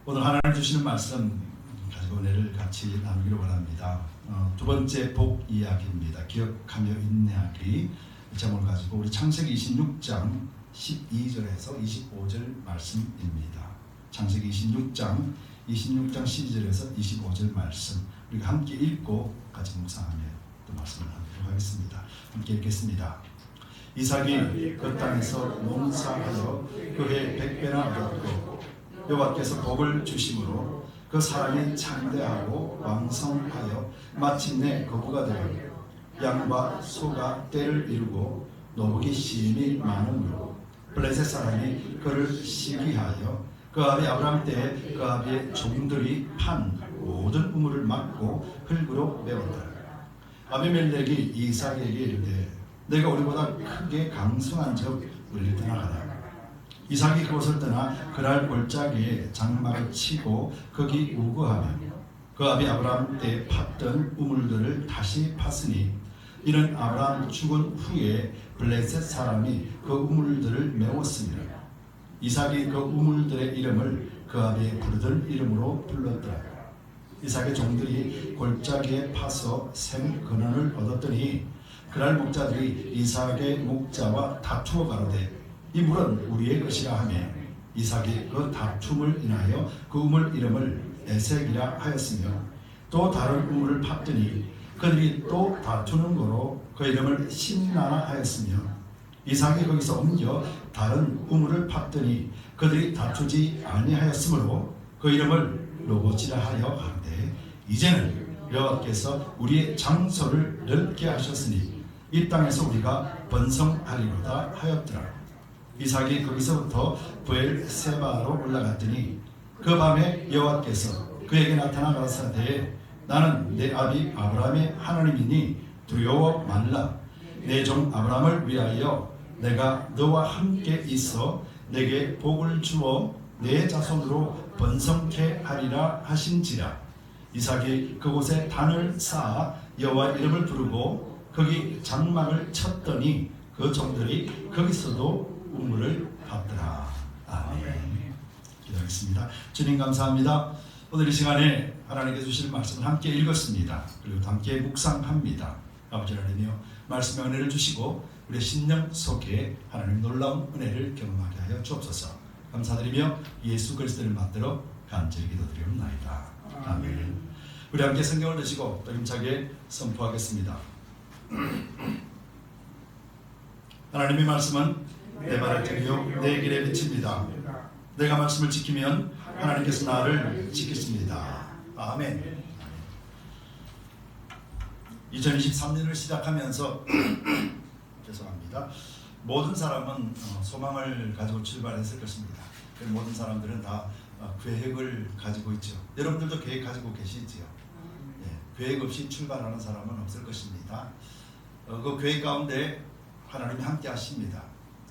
오늘 하나님 주시는 말씀 가지고 은혜를 같이 나누기로 원합니다. 두 번째 복 이야기입니다. 기억하며 인내하기 제목을 가지고 우리 창세기 26장 12절에서 25절 말씀입니다. 창세기 26장 12절에서 25절 말씀 우리가 함께 읽고 같이 묵상하며 또 말씀을 하도록 하겠습니다. 함께 읽겠습니다. 이삭이 그 땅에서 농사하여 그해 100배나 얻었고 여호와께서 복을 주심으로 그 사람이 창대하고 왕성하여 마침내 거부가 되어 양과 소가 떼를 이루고 노복이 심히 많으므로 블레셋 사람이 그를 시기하여 그 아비 아브라함 때에 그 아비의 종들이 판 모든 우물을 막고 흙으로 메웠더라. 아비멜렉이 이삭에게 이르되 내가 우리보다 크게 강성한 적 우리를 떠나가라. 이삭이 그곳을 떠나 그날 골짜기에 장막을 치고 거기 우거하며 그 아비 아브라함 때 팠던 우물들을 다시 팠으니 이는 아브라함 죽은 후에 블레셋 사람이 그 우물들을 메웠습니다. 이삭이 그 우물들의 이름을 그 아비의 부르던 이름으로 불렀더라. 이삭의 종들이 골짜기에 파서 샘 근원을 얻었더니 그날 목자들이 이삭의 목자와 다투어 가로되 이 물은 우리의 것이라 하며 이삭이 그 다툼을 인하여 그 우물 이름을 에색이라 하였으며 또 다른 우물을 팠더니 그들이 또 다투는 거로 그 이름을 심나라 하였으며 이삭이 거기서 옮겨 다른 우물을 팠더니 그들이 다투지 아니하였으므로 그 이름을 로봇이라 하여 하는데 이제는 여호와께서 우리의 장소를 넓게 하셨으니 이 땅에서 우리가 번성하리로다 하였더라. 이삭이 거기서부터 브엘세바로 올라갔더니 그 밤에 여호와께서 그에게 나타나 가라사대 나는 내 아비 아브라함의 하나님이니 두려워 말라. 내 종 아브라함을 위하여 내가 너와 함께 있어 내게 복을 주어 내 자손으로 번성케 하리라 하신지라. 이삭이 그곳에 단을 쌓아 여호와 이름을 부르고 거기 장막을 쳤더니 그 종들이 거기서도 우물을 팠더라. 아멘. 기도하겠습니다. 주님 감사합니다. 오늘 이 시간에 하나님께 주실 말씀을 함께 읽었습니다. 그리고 함께 묵상합니다. 아버지 하나님이여 말씀의 은혜를 주시고 우리의 심령 속에 하나님 놀라운 은혜를 경험하게 하여 주옵소서. 감사드리며 예수 그리스도를 받들어 간절히 기도드리옵나이다. 아멘. 우리 함께 성경을 드시고 또 힘차게 선포하겠습니다. 하나님의 말씀은 내 발을 들여 내 길에 비칩니다. 내가 말씀을 지키면 하나님께서 나를 지키십니다. 아멘. 2023년을 시작하면서 죄송합니다. 모든 사람은 소망을 가지고 출발했을 것입니다. 모든 사람들은 다 계획을 가지고 있죠. 여러분들도 계획 가지고 계시지요. 계획 없이 출발하는 사람은 없을 것입니다. 그 계획 가운데 하나님이 함께 하십니다.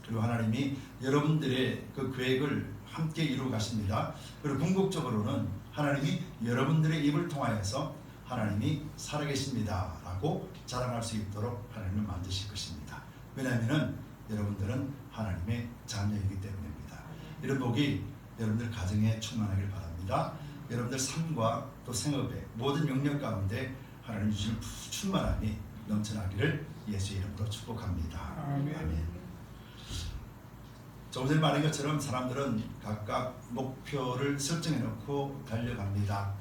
그리고 하나님이 여러분들의 그 계획을 함께 이루어 가십니다. 그리고 궁극적으로는 하나님이 여러분들의 입을 통하여서 하나님이 살아계십니다 라고 자랑할 수 있도록 하나님을 만드실 것입니다. 왜냐하면 여러분들은 하나님의 자녀이기 때문입니다. 이런 복이 여러분들 가정에 충만하길 바랍니다. 여러분들 삶과 또 생업의 모든 영역 가운데 하나님 주시는 충만함이 넘쳐나기를 예수의 이름으로 축복합니다. 아멘. 조금 전에 말한 것처럼 사람들은 각각 목표를 설정해 놓고 달려갑니다.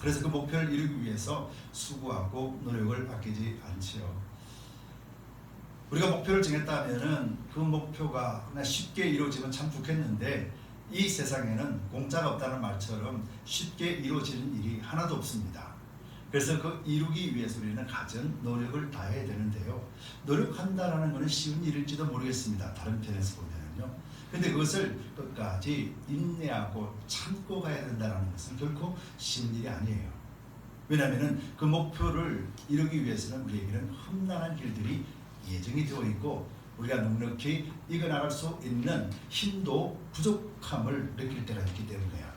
그래서 그 목표를 이루기 위해서 수고하고 노력을 아끼지 않지요. 우리가 목표를 정했다면 그 목표가 그냥 쉽게 이루어지면 참 좋겠는데 이 세상에는 공짜가 없다는 말처럼 쉽게 이루어지는 일이 하나도 없습니다. 그래서 그 이루기 위해서 우리는 갖은 노력을 다해야 되는데요. 노력한다는 것은 쉬운 일일지도 모르겠습니다. 다른 편에서 보면요. 근데 그것을 끝까지 인내하고 참고 가야 된다는 것은 결코 쉬운 일이 아니에요. 왜냐하면 그 목표를 이루기 위해서는 우리에게는 험난한 길들이 예정이 되어 있고 우리가 넉넉히 이겨나갈 수 있는 힘도 부족함을 느낄 때가 있기 때문에요.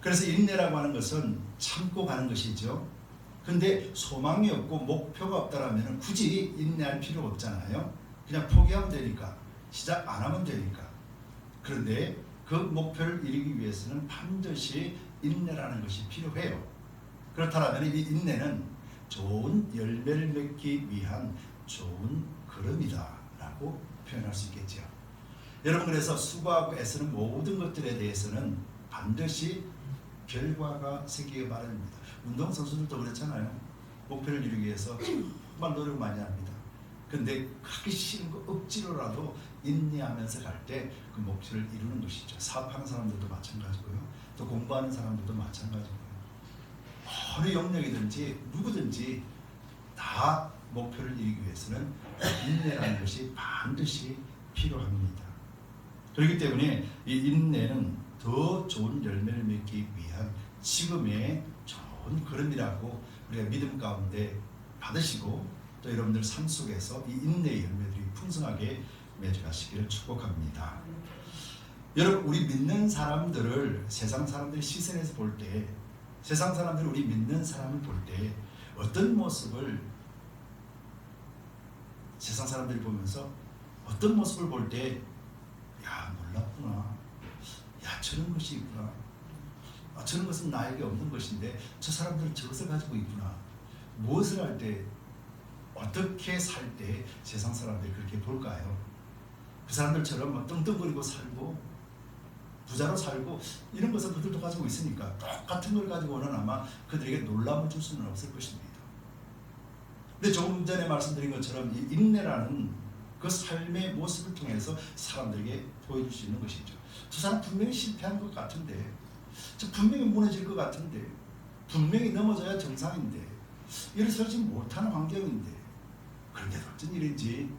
그래서 인내라고 하는 것은 참고 가는 것이죠. 근데 소망이 없고 목표가 없다면 굳이 인내할 필요가 없잖아요. 그냥 포기하면 되니까, 시작 안 하면 되니까. 그런데 그 목표를 이루기 위해서는 반드시 인내라는 것이 필요해요. 그렇다면 이 인내는 좋은 열매를 맺기 위한 좋은 걸음이다 라고 표현할 수 있겠죠. 여러분, 그래서 수고하고 애쓰는 모든 것들에 대해서는 반드시 결과가 생기기 바랍니다. 운동선수들도 그렇잖아요. 목표를 이루기 위해서 정말 노력 많이 합니다. 근데 하기 싫은 거 억지로라도 인내하면서 갈 때 그 목표를 이루는 것이죠. 사업하는 사람들도 마찬가지고요. 또 공부하는 사람들도 마찬가지고요. 어느 영역이든지 누구든지 다 목표를 이루기 위해서는 인내라는 것이 반드시 필요합니다. 그렇기 때문에 이 인내는 더 좋은 열매를 맺기 위한 지금의 좋은 걸음이라고 우리가 믿음 가운데 받으시고, 또 여러분들 삶 속에서 이 인내의 열매들이 풍성하게 맺어가시기를 축복합니다. 여러분, 우리 믿는 사람들을 세상 사람들이 시선에서 볼 때, 세상 사람들이 우리 믿는 사람을 볼 때 어떤 모습을, 세상 사람들이 보면서 어떤 모습을 볼 때, 야, 몰랐구나, 야, 저런 것이 있구나, 저런 것은 나에게 없는 것인데 저 사람들은 저것을 가지고 있구나, 무엇을 할 때, 어떻게 살 때 세상 사람들이 그렇게 볼까요? 그 사람들처럼 막 떵떵거리고 살고 부자로 살고 이런 것을 그들도 가지고 있으니까 똑같은 걸 가지고는 아마 그들에게 놀람을 줄 수는 없을 것입니다. 근데 조금 전에 말씀드린 것처럼 이 인내라는 그 삶의 모습을 통해서 사람들에게 보여줄 수 있는 것이죠. 두 사람 분명히 실패한 것 같은데, 저 분명히 무너질 것 같은데, 분명히 넘어져야 정상인데, 일어서지 못하는 환경인데, 그런데도 어쩐 일인지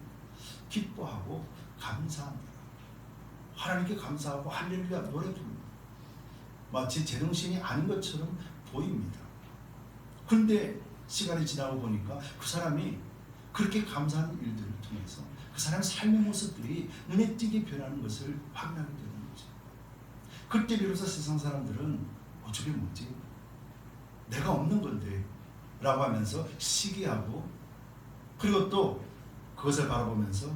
기뻐하고 감사합니다. 하나님께 감사하고 할렐루야 노래 부릅니다. 마치 제정신이 아닌 것처럼 보입니다. 그런데 시간이 지나고 보니까 그 사람이 그렇게 감사하는 일들을 통해서 그 사람의 삶의 모습들이 눈에 띄게 변하는 것을 확인하게 되는 거죠. 그때 비로소 세상 사람들은 저게 뭐지? 내가 없는 건데 라고 하면서 시기하고, 그리고 또 그것을 바라보면서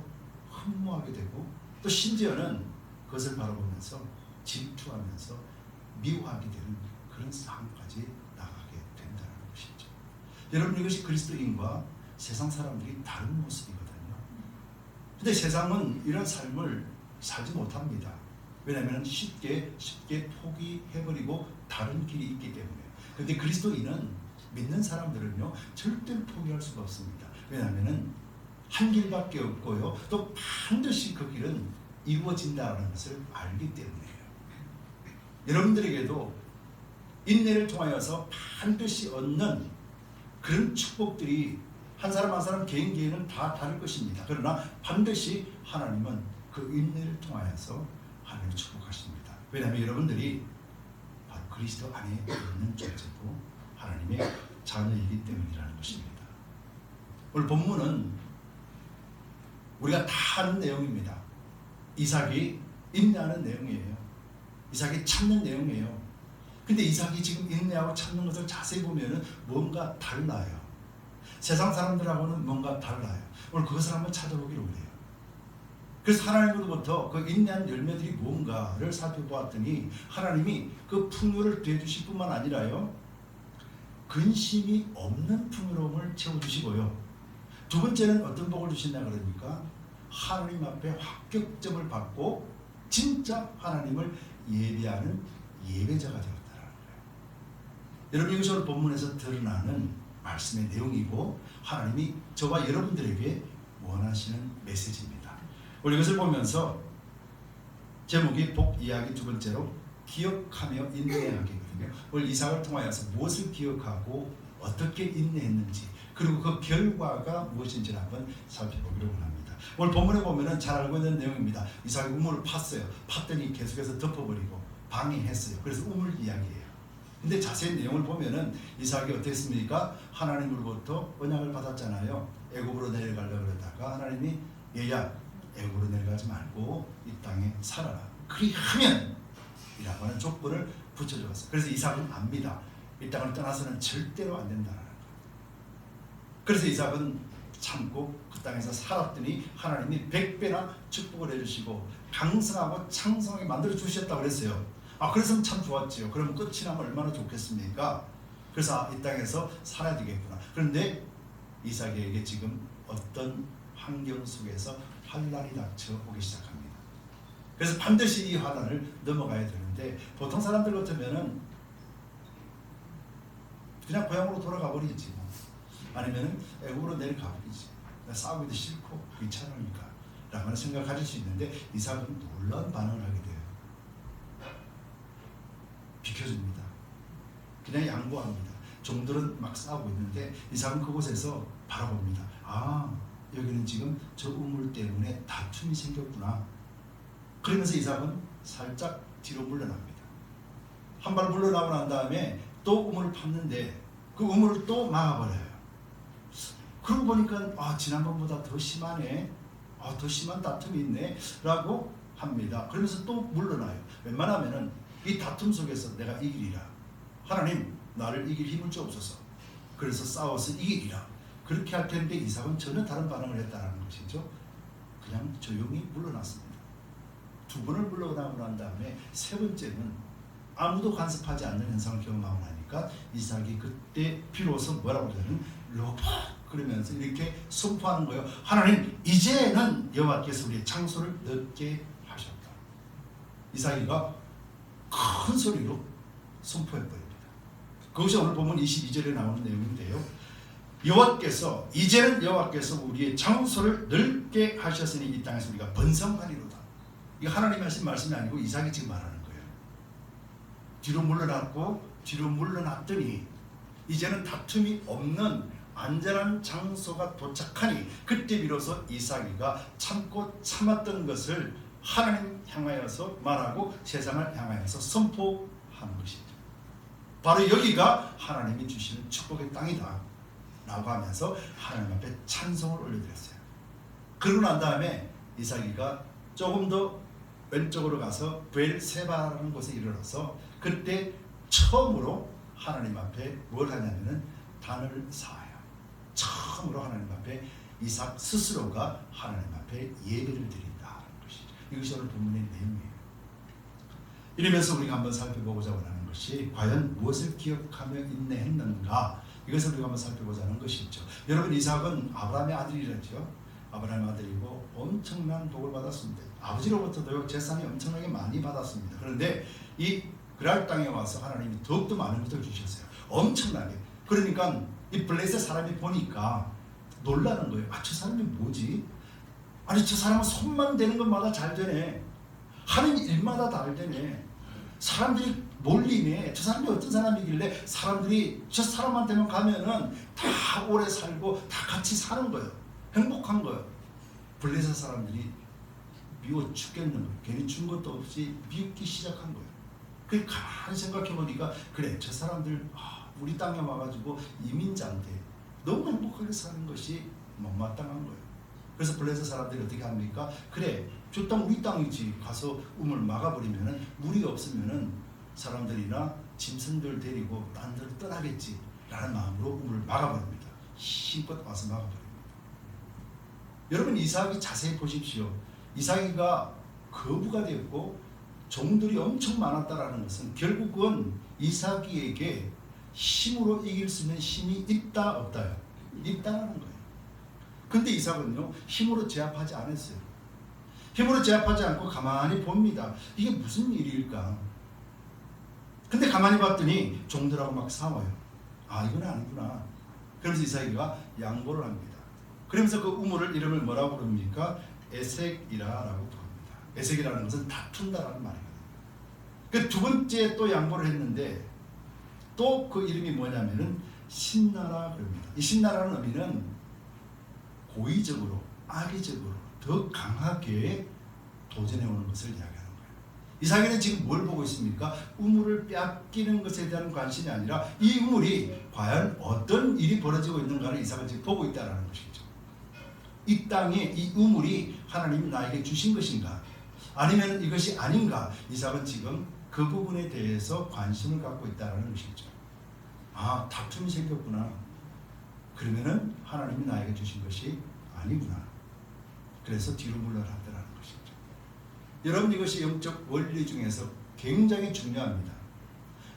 흠모하게 되고, 또 심지어는 그것을 바라보면서 질투하면서 미워하게 되는 그런 상황까지 나가게 된다는 것이죠. 여러분, 이것이 그리스도인과 세상 사람들이 다른 모습이거든요. 근데 세상은 이런 삶을 살지 못합니다. 왜냐하면 쉽게 포기해버리고 다른 길이 있기 때문에. 그런데 그리스도인은, 믿는 사람들은요 절대로 포기할 수가 없습니다. 왜냐하면 한 길밖에 없고요, 또 반드시 그 길은 이루어진다는 것을 알기 때문이에요. 여러분들에게도 인내를 통하여서 반드시 얻는 그런 축복들이 한 사람 한 사람 개인은 다 다를 것입니다. 그러나 반드시 하나님은 그 인내를 통하여서 하나님을 축복하십니다. 왜냐하면 여러분들이 바로 그리스도 안에 있는 존재고 하나님의 자녀이기 때문이라는 것입니다. 오늘 본문은 우리가 다 아는 내용입니다. 이삭이 인내하는 내용이에요. 이삭이 참는 내용이에요. 근데 이삭이 지금 인내하고 참는 것을 자세히 보면은 뭔가 달라요. 세상 사람들하고는 뭔가 달라요. 오늘 그것을 한번 찾아보기로 해요. 그래서 하나님으로부터 그 인내한 열매들이 뭔가를 살펴보았더니 하나님이 그 풍요를 대주실 뿐만 아니라요, 근심이 없는 풍요로움을 채워주시고요, 두 번째는 어떤 복을 주신다 그러니까 하나님 앞에 합격점을 받고 진짜 하나님을 예배하는 예배자가 되었다는 거예요. 여러분, 이것이 오늘 본문에서 드러나는 말씀의 내용이고 하나님이 저와 여러분들에게 원하시는 메시지입니다. 우리 이것을 보면서 제목이 복 이야기 두 번째로 기억하며 인내하기거든요. 오늘 이삭을 통하여서 무엇을 기억하고 어떻게 인내했는지, 그리고 그 결과가 무엇인지를 한번 살펴보기로 합니다. 오늘 본문에 보면은 잘 알고 있는 내용입니다. 이삭이 우물을 팠어요. 팠더니 계속해서 덮어버리고 방해했어요. 그래서 우물 이야기예요. 근데 자세히 내용을 보면은 이삭이 어땠습니까? 하나님으로부터 언약을 받았잖아요. 애굽으로 내려가려고 그러다가 하나님이 얘야, 애굽으로 내려가지 말고 이 땅에 살아라, 그리하면 이라고 하는 조건을 붙여줬어요. 그래서 이삭은 압니다. 이 땅을 떠나서는 절대로 안 된다는 거예요. 그래서 이삭은 참고 그 땅에서 살았더니 하나님이 100배나 축복을 해주시고 강성하고 창성하게 만들어 주셨다고 그랬어요. 그래서 참 좋았지요. 그러면 끝이 나면 얼마나 좋겠습니까? 그래서 이 땅에서 살아야 되겠구나. 그런데 이삭에게 지금 어떤 환경 속에서 환난이 닥쳐오기 시작합니다. 그래서 반드시 이 환난을 넘어가야 되는데 보통 사람들 같으면은 그냥 고향으로 돌아가 버리지 뭐. 아니면은 애국으로 내려가 버리지. 싸우기도 싫고 귀찮으니까 라고 생각을 가질 수 있는데 이삭은 놀라운 반응을 하게 돼요. 비켜줍니다. 그냥 양보합니다. 종들은 막 싸우고 있는데 이삭은 그곳에서 바라봅니다. 여기는 지금 저 우물 때문에 다툼이 생겼구나. 그러면서 이삭은 살짝 뒤로 물러납니다. 한 발 물러나고 난 다음에 또 우물을 팠는데 그 우물을 또 막아버려요. 그러고 보니까 지난번보다 더 심하네. 더 심한 다툼이 있네 라고 합니다. 그러면서 또 물러나요. 웬만하면은 이 다툼 속에서 내가 이기리라. 하나님 나를 이길 힘을 주옵소서. 그래서 싸워서 이기리라. 그렇게 할 텐데 이삭은 전혀 다른 반응을 했다는 것이죠. 그냥 조용히 물러났습니다. 두 번을 물러나고 난 다음에 세 번째는 아무도 간섭하지 않는 현상을 경험하고 나니까 이삭이 그때 비로소 뭐라고 그러냐면 로봇 그러면서 이렇게 선포하는 거예요. 하나님 이제는 여호와께서 우리의 창소를 넓게 하셨다. 이삭이가 큰 소리로 선포해버립니다. 그것이 오늘 보면 22절에 나오는 내용인데요. 이제는 여호와께서 우리의 장소를 넓게 하셨으니 이 땅에서 우리가 번성하리로다. 이거 하나님이 하신 말씀이 아니고 이삭이 지금 말하는 거예요. 뒤로 물러났더니 이제는 다툼이 없는 안전한 장소가 도착하니 그때 비로소 이삭이가 참고 참았던 것을 하나님 향하여서 말하고 세상을 향하여서 선포하는 것이죠. 바로 여기가 하나님이 주시는 축복의 땅이다 라고 하면서 하나님 앞에 찬송을 올려드렸어요. 그러고 난 다음에 이삭이가 조금 더 왼쪽으로 가서 브엘세바라는 곳에 이르러서 그때 처음으로 하나님 앞에 뭘 하냐면은 단을 쌓아요. 처음으로 하나님 앞에 이삭 스스로가 하나님 앞에 예배를 드린다는 것이죠. 이것이 오늘 본문의 내용이에요. 이러면서 우리가 한번 살펴보고자 하는 것이 과연 무엇을 기억하며 인내했는가, 이것을 우리가 한번 살펴보자는 것이죠. 여러분 이삭은 아브라함의 아들이랬죠. 아브라함의 아들이고 엄청난 복을 받았습니다. 아버지로부터도 재산이 엄청나게 많이 받았습니다. 그런데 이 그랄 땅에 와서 하나님이 더욱더 많은 것을 주셨어요. 엄청나게. 그러니까 이 블레셋 사람이 보니까 놀라는 거예요. 저 사람이 뭐지? 아니 저 사람은 손만 대는 것마다 잘 되네. 하는 일마다 잘 되네. 사람들이 몰리네. 저 사람이 어떤 사람이길래 사람들이 저 사람한테만 가면은 다 오래 살고 다 같이 사는 거예요. 행복한 거예요. 블레셋 사람들이 미워 죽겠는 거예요. 괜히 준 것도 없이 미웃기 시작한 거예요. 그 가만히 생각해 보니까 그래 저 사람들 우리 땅에 와가지고 이민자인데 너무 행복하게 사는 것이 못마땅한 거예요. 그래서 블레셋 사람들이 어떻게 합니까? 그래 저 땅 우리 땅이지. 가서 우물 막아버리면은 물이 없으면은 사람들이나 짐승들 데리고 딴 데로 떠나겠지 라는 마음으로 우물을 막아버립니다. 힘껏 와서 막아버립니다. 여러분 이삭이 자세히 보십시오. 이삭이가 거부가 되었고 종들이 엄청 많았다라는 것은 결국은 이삭이에게 힘으로 이길 수 있는 힘이 있다 없다요? 있다라는 거예요. 근데 이삭은요 힘으로 제압하지 않았어요. 힘으로 제압하지 않고 가만히 봅니다. 이게 무슨 일일까? 근데 가만히 봤더니 종들하고 막 싸워요. 이건 아니구나. 그러면서 이삭이가 양보를 합니다. 그러면서 그 우물을 이름을 뭐라고 부릅니까? 에색이라라고 부릅니다. 에색이라는 것은 다툰다라는 말이거든요. 그 두 번째 또 양보를 했는데 또 그 이름이 뭐냐면은 신나라 그럽니다. 이 신나라는 의미는 고의적으로, 악의적으로 더 강하게 도전해오는 것을 이야기하는 거예요. 이삭이는 지금 뭘 보고 있습니까? 우물을 뺏기는 것에 대한 관심이 아니라 이 우물이 과연 어떤 일이 벌어지고 있는가를 이삭은 지금 보고 있다는 것이죠. 이 땅에 이 우물이 하나님이 나에게 주신 것인가? 아니면 이것이 아닌가? 이삭은 지금 그 부분에 대해서 관심을 갖고 있다는 것이죠. 다툼이 생겼구나. 그러면은 하나님이 나에게 주신 것이 아니구나. 그래서 뒤로 물러났다는 것이죠. 여러분 이것이 영적 원리 중에서 굉장히 중요합니다.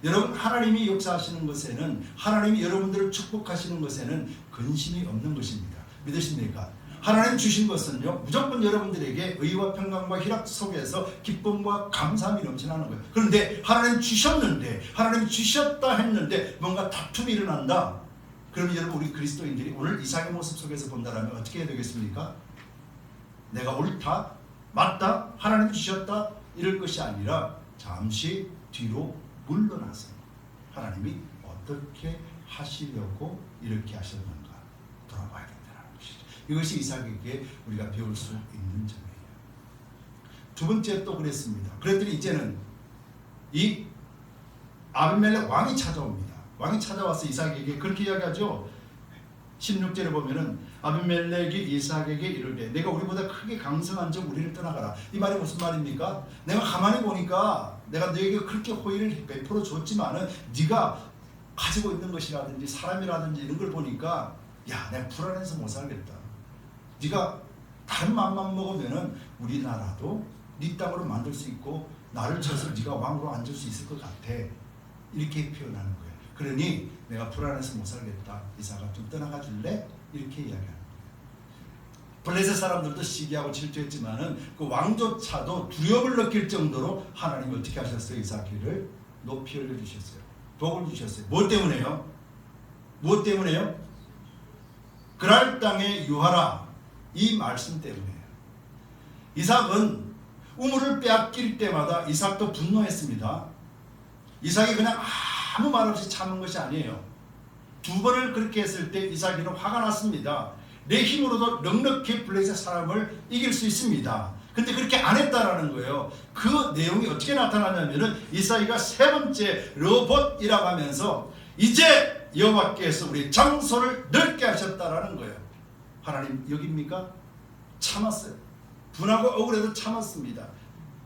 여러분 하나님이 역사하시는 것에는 하나님이 여러분들을 축복하시는 것에는 근심이 없는 것입니다. 믿으십니까? 하나님 주신 것은요 무조건 여러분들에게 의와 평강과 희락 속에서 기쁨과 감사함이 넘쳐나는 거예요. 그런데 하나님 주셨는데 하나님 주셨다 했는데 뭔가 다툼이 일어난다. 그러면 여러분 우리 그리스도인들이 오늘 이삭의 모습 속에서 본다면 어떻게 해야 되겠습니까? 내가 옳다 맞다 하나님 주셨다 이럴 것이 아니라 잠시 뒤로 물러나서 하나님이 어떻게 하시려고 이렇게 하셨는가 돌아봐야 된다는 것이죠. 이것이 이삭에게 우리가 배울 수 있는 점이에요. 두 번째 또 그랬습니다. 그랬더니 이제는 이 아비멜렉 왕이 찾아옵니다. 왕이 찾아와서 이삭에게 그렇게 이야기하죠. 16절에 보면은 아비멜렉이 이삭에게 이르되 내가 우리보다 크게 강성한 적 우리를 떠나가라. 이 말이 무슨 말입니까? 내가 가만히 보니까 내가 너에게 그렇게 호의를 베풀어 줬지만은 네가 가지고 있는 것이라든지 사람이라든지 이런 걸 보니까 야 내가 불안해서 못 살겠다. 네가 다른 맘만 먹으면은 우리나라도 네 땅으로 만들 수 있고 나를 쳐서 네가 왕으로 앉을 수 있을 것 같아. 이렇게 표현하는 거예요. 그러니 내가 불안해서 못 살겠다. 이삭아 좀 떠나가 줄래? 이렇게 이야기하는 거예요. 블레셋 사람들도 시기하고 질투했지만은 그 왕조차도 두려움을 느낄 정도로 하나님이 어떻게 하셨어요? 이삭을 높이 올려주셨어요. 복을 주셨어요. 무엇 때문에요? 무엇 때문에요? 그랄 땅에 유하라 이 말씀 때문에요. 이삭은 우물을 빼앗길 때마다 이삭도 분노했습니다. 이삭이 그냥 아무 말 없이 참은 것이 아니에요. 두 번을 그렇게 했을 때 이삭이는 화가 났습니다. 내 힘으로도 넉넉히 블레셋 사람을 이길 수 있습니다. 근데 그렇게 안 했다라는 거예요. 그 내용이 어떻게 나타나냐면은 이삭이가 세 번째 르봇이라고 하면서 이제 여호와께서 우리 장소를 넓게 하셨다라는 거예요. 하나님 여기입니까? 참았어요. 분하고 억울해도 참았습니다.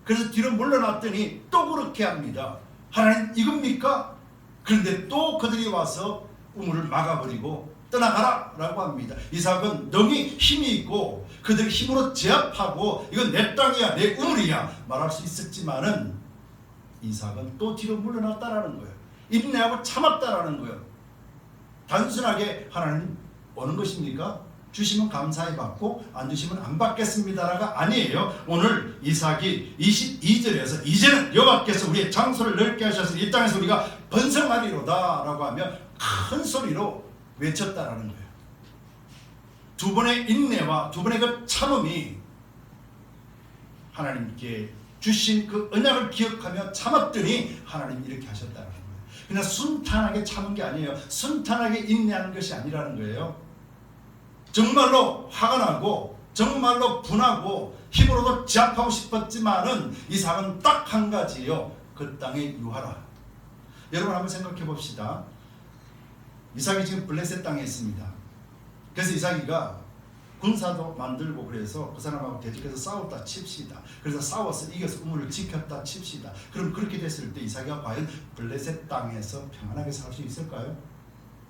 그래서 뒤로 물러났더니 또 그렇게 합니다. 하나님 이겁니까? 그런데 또 그들이 와서 우물을 막아버리고 떠나가라 라고 합니다. 이삭은 너무 힘이 있고 그들 힘으로 제압하고 이건 내 땅이야 내 우물이야 말할 수 있었지만은 이삭은 또 뒤로 물러났다라는 거예요. 인내하고 참았다라는 거예요. 단순하게 하나님 오는 것입니까? 주시면 감사히 받고 안 주시면 안 받겠습니다라가 아니에요. 오늘 이삭이 22절에서 이제는 여호와께서 우리의 장소를 넓게 하셔서 이 땅에서 우리가 번성하리로다 라고 하며 큰 소리로 외쳤다라는 거예요. 두 번의 인내와 두 번의 그 참음이 하나님께 주신 그 언약을 기억하며 참았더니 하나님이 이렇게 하셨다는 거예요. 그냥 순탄하게 참은 게 아니에요. 순탄하게 인내하는 것이 아니라는 거예요. 정말로 화가 나고 정말로 분하고 힘으로도 제압하고 싶었지만은 이삭은 딱 한 가지요. 그 땅에 유하라. 여러분 한번 생각해 봅시다. 이삭이 지금 블레셋 땅에 있습니다. 그래서 이삭이가 군사도 만들고 그래서 그 사람하고 대적해서 싸웠다 칩시다. 그래서 싸워서 이겨서 우물을 지켰다 칩시다. 그럼 그렇게 됐을 때 이삭이가 과연 블레셋 땅에서 평안하게 살 수 있을까요?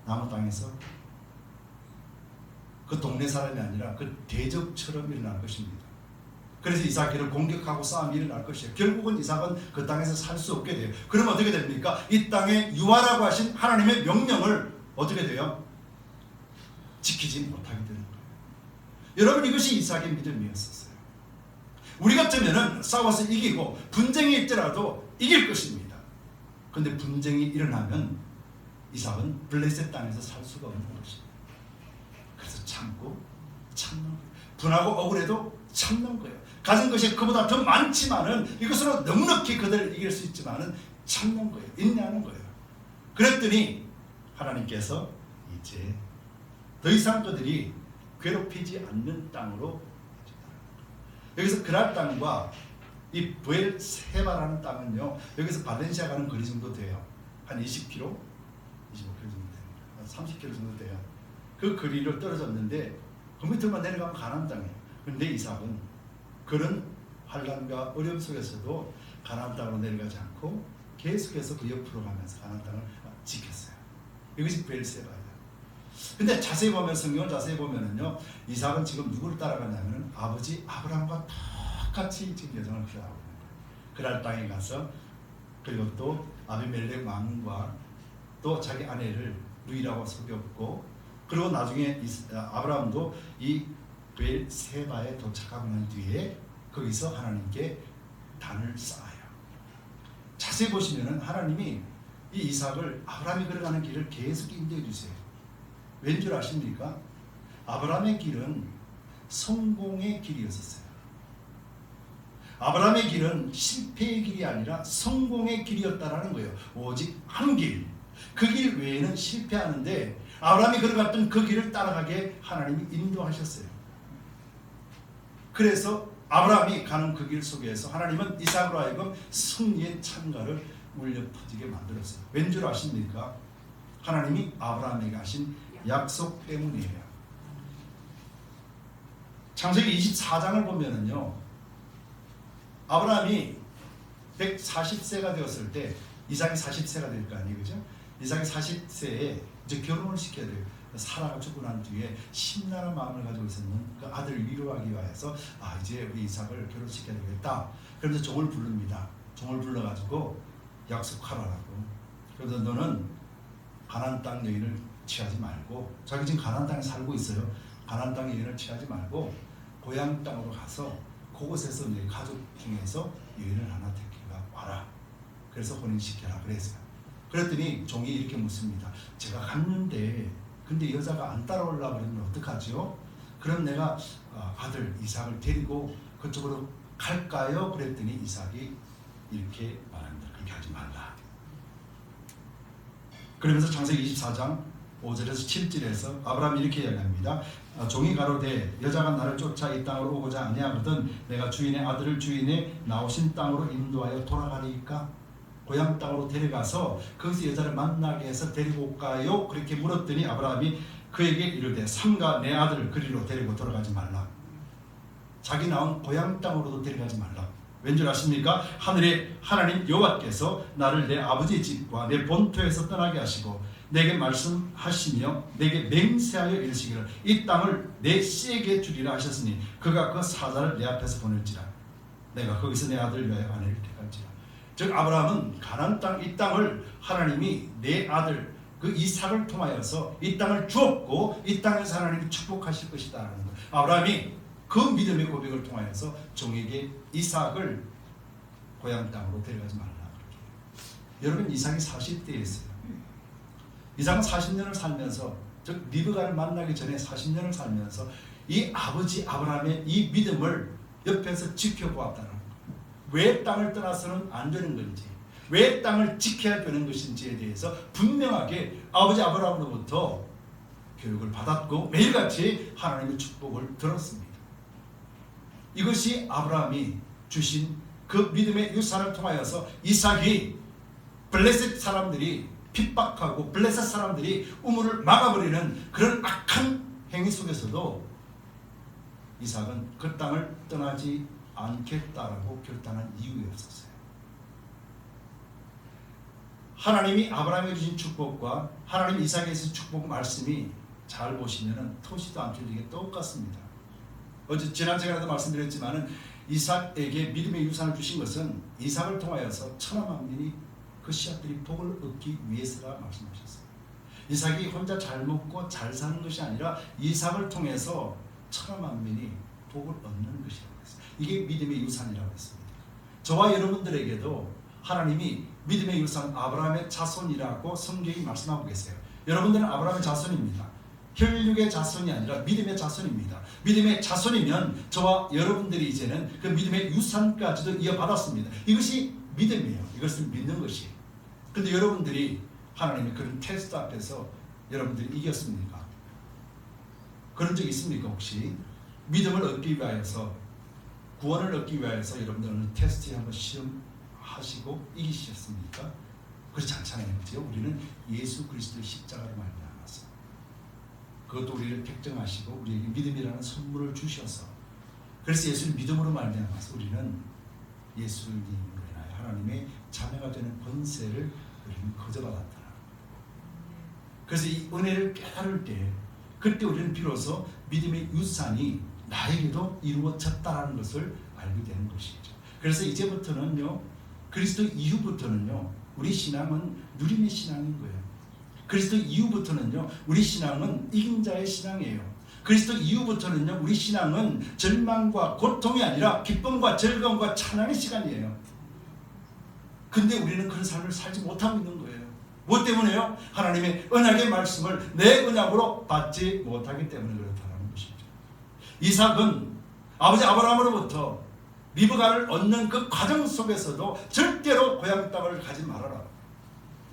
남은 땅에서? 그 동네 사람이 아니라 그 대적처럼 일어날 것입니다. 그래서 이삭을 공격하고 싸움이 일어날 것이에요. 결국은 이삭은 그 땅에서 살 수 없게 돼요. 그러면 어떻게 됩니까? 이 땅에 유하라고 하신 하나님의 명령을 어떻게 돼요? 지키지 못하게 되는 거예요. 여러분 이것이 이삭의 믿음이었었어요. 우리 같으면 싸워서 이기고 분쟁이 있더라도 이길 것입니다. 그런데 분쟁이 일어나면 이삭은 블레셋 땅에서 살 수가 없는 것입니다. 그래서 참고 참는 거예요. 분하고 억울해도 참는 거예요. 가진 것이 그보다 더 많지만은 이것으로 넉넉히 그들을 이길 수 있지만은 참는 거예요. 인내하는 거예요. 그랬더니 하나님께서 이제 더 이상 그들이 괴롭히지 않는 땅으로 여기서 그랄 땅과 이 부엘세바라는 땅은요. 여기서 발렌시아 가는 거리 정도 돼요. 한 20km, 25km 정도 됩니다. 30km 정도 돼요. 그 거리를 떨어졌는데 그 밑으로만 내려가면 가나안 땅이에요. 그런데 이삭은 그런 환난과 어려움 속에서도 가나안 땅으로 내려가지 않고 계속해서 그 옆으로 가면서 가나안 땅을 지켰어요. 이것이 부엘세바예요. 근데 자세히 보면 성경을 자세히 보면은요, 이삭은 지금 누구를 따라가냐면은 아버지 아브라함과 똑같이 지금 여정을 걸어가고 있는 거예요. 그랄 땅에 가서 그리고 또 아비멜렉 왕과 또 자기 아내를 누이라고 속였고 그리고 나중에 아브라함도 이 베르세바에 도착하고 난 뒤에 거기서 하나님께 단을 쌓아요. 자세히 보시면은 하나님이 이 이삭을 아브라함이 걸어가는 길을 계속 인도해 주세요. 왠 줄 아십니까? 아브라함의 길은 성공의 길이었어요. 아브라함의 길은 실패의 길이 아니라 성공의 길이었다라는 거예요. 오직 한 길. 그 길 외에는 실패하는데 아브라함이 걸어갔던 그 길을 따라가게 하나님이 인도하셨어요. 그래서 아브라함이 가는 그 길 속에서 하나님은 이삭으로 하여금 승리의 찬가를 울려 퍼지게 만들었어요. 왠 줄 아십니까? 하나님이 아브라함에게 하신 약속 때문이에요. 창세기 24장을 보면은요, 아브라함이 140세가 되었을 때 이삭이 40세가 될 거 아니에요, 그죠? 이삭이 40세에 이제 결혼을 시켜야 돼요. 사라가 죽고 난 뒤에 심란한 마음을 가지고 있었는 그 아들을 위로하기 위해서 이제 우리 이삭을 결혼시켜야 되겠다. 그래서 종을 부릅니다. 종을 불러가지고 약속하라고. 그래서 너는 가나안 땅 여인을 취하지 말고, 자기 지금 가나안 땅에 살고 있어요. 가나안 땅 여인을 취하지 말고 고향 땅으로 가서 그곳에서 내 가족 중에서 여인을 하나 택해가 와라. 그래서 혼인시켜라 그랬어요. 그랬더니 종이 이렇게 묻습니다. 제가 갔는데 근데 여자가 안 따라오려고 그러면 어떡하죠? 그럼 내가 아들 이삭을 데리고 그쪽으로 갈까요? 그랬더니 이삭이 이렇게 말합니다. 그렇게 하지 말라. 그러면서 창세기 24장 5절에서 7절에서 아브라함이 이렇게 이야기합니다. 종이 가로되 여자가 나를 쫓아 이 땅으로 오고자 아니하거든 내가 주인의 아들을 주인의 나오신 땅으로 인도하여 돌아가리까? 고향 땅으로 데려가서 거기서 여자를 만나게 해서 데리고 올까요? 그렇게 물었더니 아브라함이 그에게 이르되 삼가 내 아들을 그리로 데리고 돌아가지 말라. 자기 나온 고향 땅으로도 데려가지 말라. 왠줄 아십니까? 하늘의 하나님 여호와께서 나를 내 아버지의 집과 내 본토에서 떠나게 하시고 내게 말씀하시며 내게 맹세하여 이르시기를 이 땅을 내 씨에게 주리라 하셨으니 그가 그 사자를 내 앞에서 보낼지라. 내가 거기서 내 아들을 위하여 아내를 택할지라. 즉 아브라함은 가나안 땅 이 땅을 하나님이 내 아들 그 이삭을 통하여서 이 땅을 주었고 이 땅에서 하나님이 축복하실 것이다라는 것. 아브라함이 그 믿음의 고백을 통하여서 종에게 이삭을 고향 땅으로 데려가지 말라. 여러분 이삭이 40대였어요. 이삭은 40년을 살면서 즉 리브가를 만나기 전에 40년을 살면서 이 아버지 아브라함의 이 믿음을 옆에서 지켜보았다는 거예요. 왜 땅을 떠나서는 안 되는 건지, 왜 땅을 지켜야 되는 것인지에 대해서 분명하게 아버지 아브라함으로부터 교육을 받았고 매일같이 하나님의 축복을 들었습니다. 이것이 아브라함이 주신 그 믿음의 유산을 통하여서 이삭이 블레셋 사람들이 핍박하고 블레셋 사람들이 우물을 막아버리는 그런 악한 행위 속에서도 이삭은 그 땅을 떠나지 않겠다라고 결단한 이유였었어요. 하나님이 아브라함에게 주신 축복과 하나님 이삭에게 주신 축복 말씀이 잘 보시면은 토시도 안 틀리게 똑같습니다. 어제 지난 시간에도 말씀드렸지만은 이삭에게 믿음의 유산을 주신 것은 이삭을 통하여서 천하 만민이 그 씨앗들이 복을 얻기 위해서라 말씀하셨어요. 이삭이 혼자 잘 먹고 잘 사는 것이 아니라 이삭을 통해서 천하 만민이 복을 얻는 것이라고 했어요. 이게 믿음의 유산이라고 했습니다. 저와 여러분들에게도 하나님이 믿음의 유산 아브라함의 자손이라고 성경이 말씀하고 계세요. 여러분들은 아브라함의 자손입니다. 혈육의 자손이 아니라 믿음의 자손입니다. 믿음의 자손이면 저와 여러분들이 이제는 그 믿음의 유산까지도 이어받았습니다. 이것이 믿음이에요. 이것을 믿는 것이. 근데 여러분들이 하나님의 그런 테스트 앞에서 여러분들이 이겼습니까? 그런 적 있습니까 혹시? 믿음을 얻기 위하여서 구원을 얻기 위하여서 여러분들은 테스트에 한번 시험하시고 이기셨습니까? 그렇지 않잖아요. 그렇죠? 우리는 예수 그리스도의 십자가로 말미암아서 그것도 우리를 백정하시고 우리에게 믿음이라는 선물을 주셔서 그래서 예수를 믿음으로 말미암아서 우리는 예수님으로 인하여 하나님의 자녀가 되는 권세를 우리는 거저받았다. 그래서 이 은혜를 깨달을 때 그때 우리는 비로소 믿음의 유산이 나에게도 이루어졌다는 것을 알게 되는 것이죠. 그래서 이제부터는요, 그리스도 이후부터는요, 우리 신앙은 누림의 신앙인 거예요. 그리스도 이후부터는요, 우리 신앙은 이긴 자의 신앙이에요. 그리스도 이후부터는요, 우리 신앙은 절망과 고통이 아니라 기쁨과 즐거움과 찬양의 시간이에요. 근데 우리는 그런 삶을 살지 못하고 있는 거예요. 무엇 때문에요? 하나님의 언약의 말씀을 내 언약으로 받지 못하기 때문에 그렇다는 것이죠. 이삭은 아버지 아브라함으로부터 리브가를 얻는 그 과정 속에서도 절대로 고향 땅을 가지 말아라.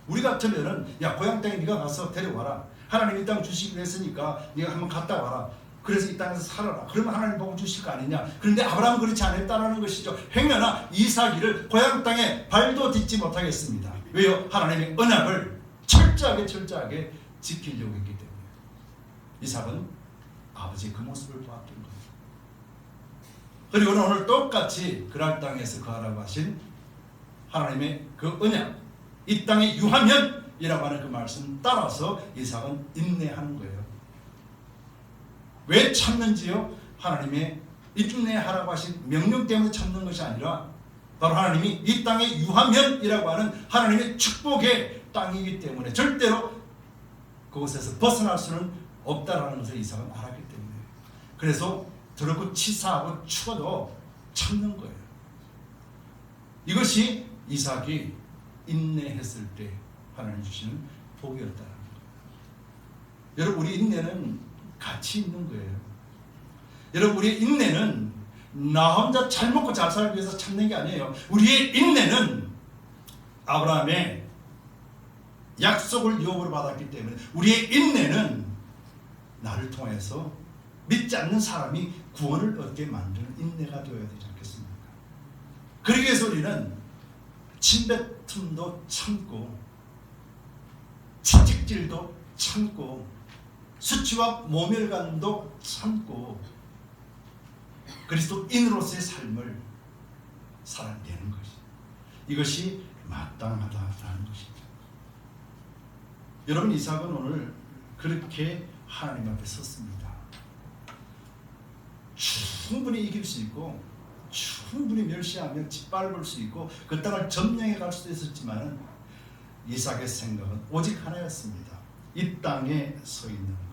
우리 같으면은 야, 고향 땅에 네가 가서 데려와라. 하나님 이 땅 주시기로 했으니까 네가 한번 갔다 와라. 그래서 이 땅에서 살아라. 그러면 하나님 복을 주실 거 아니냐. 그런데 아브라함은 그렇지 않았다는 것이죠. 행여나 이삭이를 고향 땅에 발도 딛지 못하겠습니다. 왜요? 하나님의 언약을 철저하게 지키려고 했기 때문에. 이삭은 아버지의 그 모습을 보았던 거예요. 그리고 오늘 똑같이 그랄 땅에서 거하라고 하신 하나님의 그 언약, 이 땅에 유하면이라고 하는 그 말씀 따라서 이삭은 인내하는 거예요. 왜 참는지요? 하나님의 인내하라고 하신 명령 때문에 참는 것이 아니라 바로 하나님이 이 땅에 유하면이라고 하는 하나님의 축복의 땅이기 때문에 절대로 그곳에서 벗어날 수는 없다라는 것을 이삭은 알았기 때문에, 그래서 더럽고 치사하고 추워도 참는 거예요. 이것이 이삭이 인내했을 때 하나님 주시는 복이었다는 거예요. 여러분, 우리 인내는 가치 있는 거예요. 여러분, 우리의 인내는 나 혼자 잘 먹고 잘 살기 위해서 참는 게 아니에요. 우리의 인내는 아브라함의 약속을 유업으로 받았기 때문에 우리의 인내는 나를 통해서 믿지 않는 사람이 구원을 얻게 만드는 인내가 되어야 되지 않겠습니까? 그러기 위해서 우리는 침뱉음도 참고 채찍질도 참고 수치와 모멸감도 참고 그리스도인으로서의 삶을 살아내는 것이, 이것이 마땅하다라는 것이죠. 여러분, 이삭은 오늘 그렇게 하나님 앞에 섰습니다. 충분히 이길 수 있고 충분히 멸시하며 짓밟을 수 있고 그 땅을 점령해 갈 수도 있었지만 이삭의 생각은 오직 하나였습니다. 이 땅에 서 있는 것.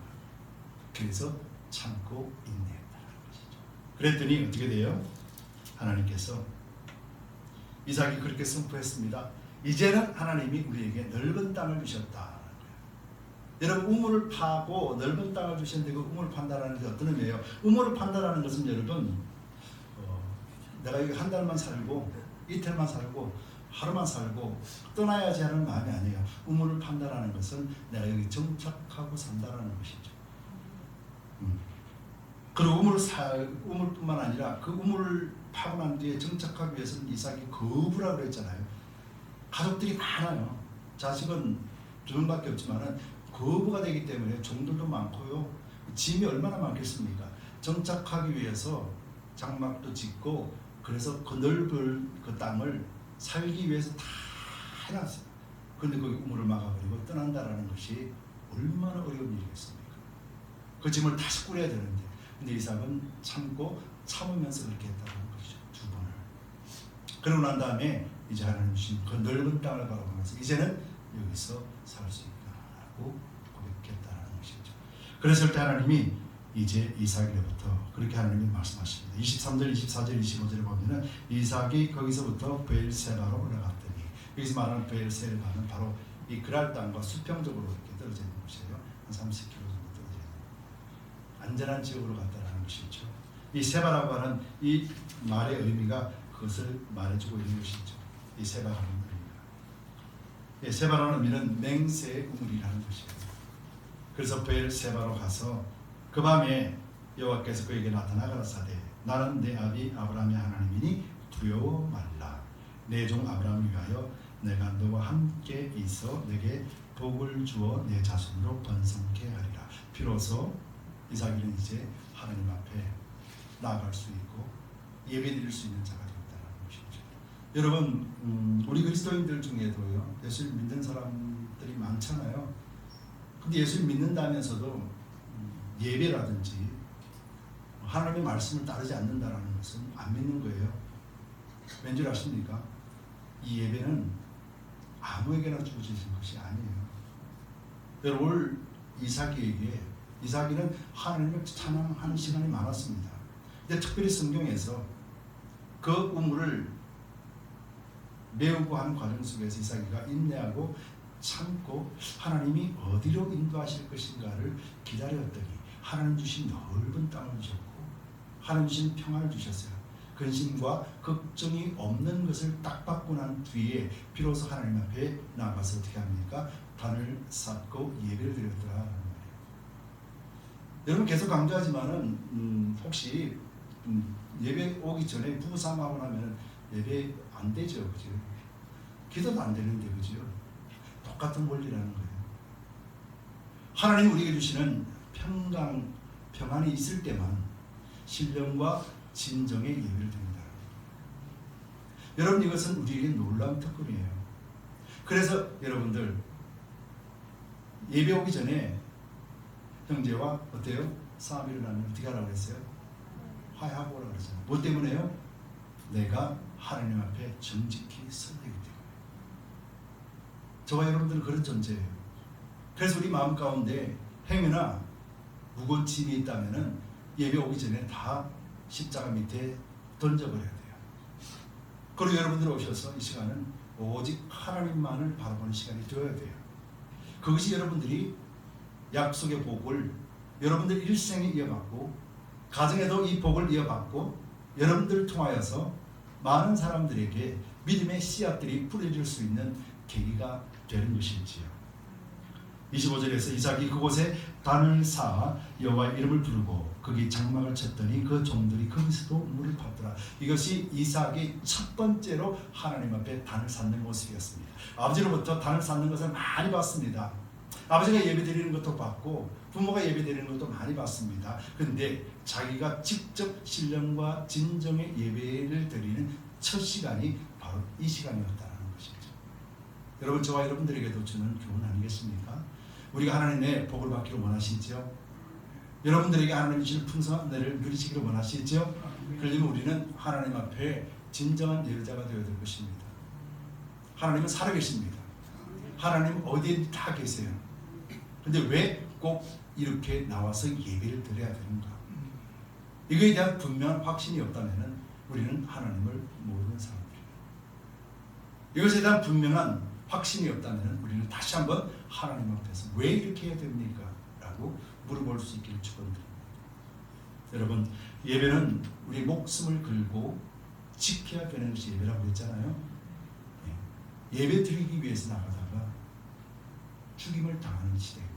그래서 참고 인내했다는 것이죠. 그랬더니 어떻게 돼요? 하나님께서 이삭이 그렇게 선포했습니다. 이제는 하나님이 우리에게 넓은 땅을 주셨다. 여러분, 우물을 파고 넓은 땅을 주셨는데 그 우물을 판다라는 게 어떤 의미예요? 우물을 판다라는 것은 여러분, 내가 여기 한 달만 살고 이틀만 살고 하루만 살고 떠나야지 하는 마음이 아니에요. 우물을 판다라는 것은 내가 여기 정착하고 산다라는 것이죠. 그리고 우물뿐만 아니라 그 우물을 파고 난 뒤에 정착하기 위해서는 이삭이 거부라고 그랬잖아요. 가족들이 많아요. 자식은 두 명밖에 없지만은 거부가 되기 때문에 종들도 많고요. 짐이 얼마나 많겠습니까? 정착하기 위해서 장막도 짓고 그래서 그 넓은 그 땅을 살기 위해서 다 해놨어요. 그런데 그 우물을 막아버리고 떠난다라는 것이 얼마나 어려운 일이겠습니까? 그 짐을 다시 꾸려야 되는데, 근데 이삭은 참으면서 그렇게 했다는 것이죠. 두 번을. 그러고 난 다음에 이제 하나님 주신 그 넓은 땅을 바라보면서 이제는 여기서 살 수 있다라고 고백했다는 것이죠. 그랬을 때 하나님이 이제 이삭에게부터 그렇게 하나님이 말씀하십니다. 23절, 24절, 25절에 보면은 이삭이 거기서부터 베엘세바로 올라갔더니, 여기서 말하는 베엘세바는 바로 이 그랄 땅과 수평적으로 이렇게 떨어져 있는 곳이에요. 한 30km 정도 떨어져 있는 안전한 지역으로 갔다라는 것이죠. 이 세바라고 하는 이 말의 의미가 그것을 말해주고 있는 것이죠. 이 세바라는 의미가, 세바라는 의미는 맹세의 우물이라는 것이에요. 그래서 베엘세바로 가서 그 밤에 여호와께서 그에게 나타나 가라사대, 나는 내 아비 아브라함의 하나님이니 두려워 말라. 내 종 아브라함을 위하여 내가 너와 함께 있어 내게 복을 주어 내 자손으로 번성케 하리라. 비로소 이삭은 이제 하나님 앞에 나아갈 수 있고 예배드릴 수 있는 자가 되었다는 것이죠. 여러분, 우리 그리스도인들 중에도요, 예수를 믿는 사람들이 많잖아요. 근데 예수를 믿는다면서도 예배라든지 하나님의 말씀을 따르지 않는다는 것은 안 믿는 거예요. 왠지 아십니까? 이 예배는 아무에게나 주어지는 것이 아니에요. 여러분, 이삭이는 하나님을 찬양하는 시간이 많았습니다. 근데 특별히 성경에서 그 우물을 메우고 하는 과정 속에서 이삭이가 인내하고 참고 하나님이 어디로 인도하실 것인가를 기다렸더니 하나님 주신 넓은 땅을 주셨고 하나님 주신 평안을 주셨어요. 근심과 걱정이 없는 것을 딱 받고 난 뒤에 비로소 하나님 앞에 나가서 어떻게 합니까? 단을 쌓고 예배를 드렸더라 하는 말이에요. 여러분, 계속 강조하지만은 혹시 예배 오기 전에 부부싸움하고 나면 예배 안 되죠, 그죠? 기도도 안 되는데, 그죠? 똑같은 원리라는 거예요. 하나님 우리에게 주시는 평안이 있을 때만 신령과 진정의 예배를 드립니다. 여러분, 이것은 우리에게 놀라운 특권이에요. 그래서 여러분들 예배 오기 전에 형제와 어때요? 싸움이 일어나면 어떻게 하라고 그랬어요? 화해하고 오라고 그랬잖아요. 뭐 때문에요? 내가 하나님 앞에 정직히 서야 되기 때문에. 저와 여러분들은 그런 존재예요. 그래서 우리 마음 가운데 행위나 무거운 짐이 있다면 예배 오기 전에 다 십자가 밑에 던져버려야 돼요. 그리고 여러분들 오셔서 이 시간은 오직 하나님만을 바라보는 시간이 되어야 돼요. 그것이 여러분들이 약속의 복을 여러분들 일생에 이어받고 가정에도 이 복을 이어받고 여러분들을 통하여서 많은 사람들에게 믿음의 씨앗들이 뿌려질 수 있는 계기가 되는 것일지요. 25절에서 이삭이 그곳에 단을 쌓아 여호와의 이름을 부르고 거기 장막을 쳤더니 그 종들이 거기서도 물을 받더라. 이것이 이삭이 첫 번째로 하나님 앞에 단을 쌓는 모습이었습니다. 아버지로부터 단을 쌓는 것을 많이 봤습니다. 아버지가 예배드리는 것도 봤고 부모가 예배드리는 것도 많이 봤습니다. 그런데 자기가 직접 신령과 진정의 예배를 드리는 첫 시간이 바로 이 시간이었다는 것이죠. 여러분, 저와 여러분들에게도 주는 교훈 아니겠습니까? 우리가 하나님의 복을 받기를 원하시죠? 여러분들에게 하나님이 주신 풍성한 은혜를 누리시기를 원하시죠? 그러면 우리는 하나님 앞에 진정한 예배자가 되어야 될 것입니다. 하나님은 살아계십니다. 하나님은 어디에 다 계세요. 그런데 왜 꼭 이렇게 나와서 예배를 드려야 되는가? 이거에 대한 분명한 확신이 없다면 우리는 하나님을 모르는 사람들이에요. 이것에 대한 분명한 확신이 없다면 우리는 다시 한번 하나님 앞에서 왜 이렇게 해야 됩니까? 라고 물어볼 수 있기를 축원드립니다. 여러분, 예배는 우리 목숨을 걸고 지켜야 되는 것이 예배라고 했잖아요. 예배 드리기 위해서 나가다가 죽임을 당하는 시대입니다.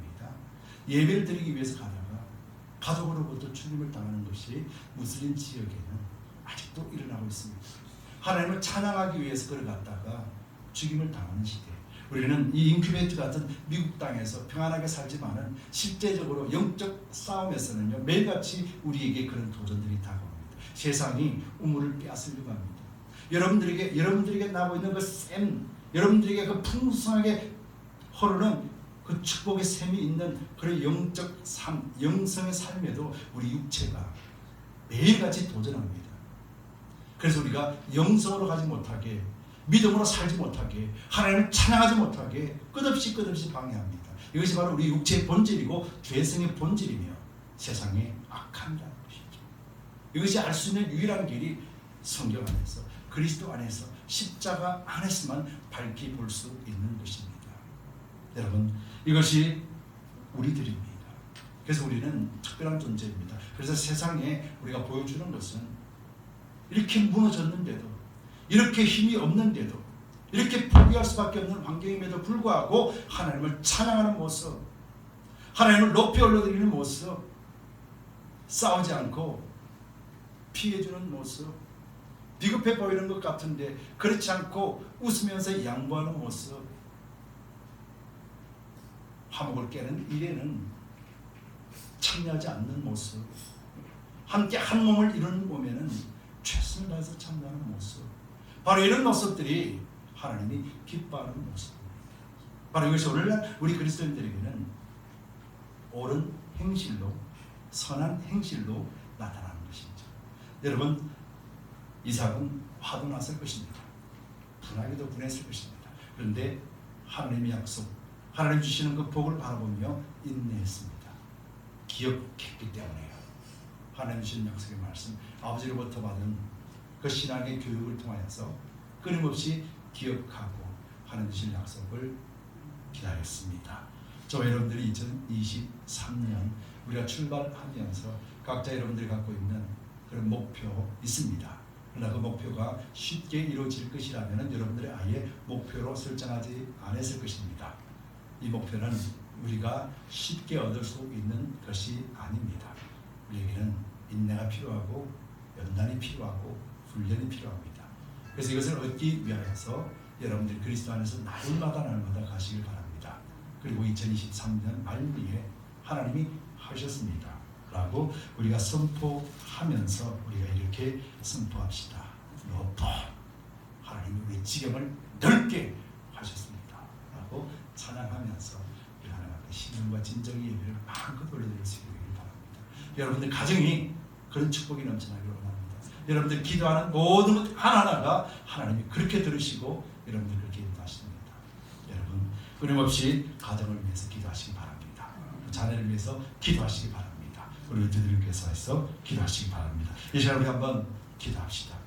예배를 드리기 위해서 가다가 가족으로부터 죽임을 당하는 것이 무슬림 지역에는 아직도 일어나고 있습니다. 하나님을 찬양하기 위해서 걸어갔다가 죽임을 당하는 시대. 우리는 이 인큐베이터 같은 미국 땅에서 평안하게 살지만은 실제적으로 영적 싸움에서는요, 매일같이 우리에게 그런 도전들이 다가옵니다. 세상이 우물을 빼앗으려고 합니다. 여러분들에게 나오고 있는 그 샘, 여러분들에게 그 풍성하게 흐르는 그 축복의 샘이 있는 그런 영적 삶, 영성의 삶에도 우리 육체가 매일같이 도전합니다. 그래서 우리가 영성으로 가지 못하게, 믿음으로 살지 못하게, 하나님을 찬양하지 못하게 끝없이 방해합니다. 이것이 바로 우리 육체의 본질이고 죄성의 본질이며 세상의 악함이라는 것이죠. 이것이 알 수 있는 유일한 길이 성경 안에서, 그리스도 안에서, 십자가 안에서만 밝히 볼 수 있는 것입니다. 여러분, 이것이 우리들입니다. 그래서 우리는 특별한 존재입니다. 그래서 세상에 우리가 보여주는 것은 이렇게 무너졌는데도, 이렇게 힘이 없는데도, 이렇게 포기할 수밖에 없는 환경임에도 불구하고 하나님을 찬양하는 모습, 하나님을 높이 올려드리는 모습, 싸우지 않고 피해주는 모습, 비겁해 보이는 것 같은데 그렇지 않고 웃으면서 양보하는 모습, 화목을 깨는 일에는 참여하지 않는 모습, 함께 한 몸을 이루는 몸에는 최선을 다해서 참여하는 모습, 바로 이런 모습들이 하나님이 기뻐하는 모습입니다. 바로 이것이 오늘날 우리 그리스도인들에게는 옳은 행실로, 선한 행실로 나타나는 여러분, 이삭은 화도 났을 것입니다. 분하게도 분했을 것입니다. 그런데 하나님의 약속, 하나님 주시는 그 복을 바라보며 인내했습니다. 기억했기 때문에요. 하나님 주신 약속의 말씀, 아버지로부터 받은 그 신앙의 교육을 통하여서 끊임없이 기억하고 하나님 주신 약속을 기다렸습니다. 저 여러분들이 2023년 우리가 출발하면서 각자 여러분들이 갖고 있는 그런 목표 있습니다. 그러나 그 목표가 쉽게 이루어질 것이라면 여러분들이 아예 목표로 설정하지 않았을 것입니다. 이 목표는 우리가 쉽게 얻을 수 있는 것이 아닙니다. 우리에게는 인내가 필요하고 연단이 필요하고 훈련이 필요합니다. 그래서 이것을 얻기 위하여서 여러분들이 그리스도 안에서 날마다 가시길 바랍니다. 그리고 2023년 말미에 하나님이 하셨습니다 라고 우리가 선포하면서 우리가 이렇게 선포합시다. 여보, 하나님이 우리 지경을 넓게 하셨습니다 라고 찬양하면서 우리 하나님 앞에 신령과 진정의 예배를 마음껏 올려드릴 수 있기를 바랍니다. 여러분들 가정이 그런 축복이 넘쳐나기를 원합니다. 여러분들 기도하는 모든 것 하나하나가 하나님이 그렇게 들으시고 여러분들 그렇게 인도하십니다. 여러분 끊임없이 가정을 위해서 기도하시기 바랍니다. 자녀를 위해서 기도하시기 바랍니다. 우리 교회에서 기도하시기 바랍니다. 이 시간 우리 한번 기도합시다.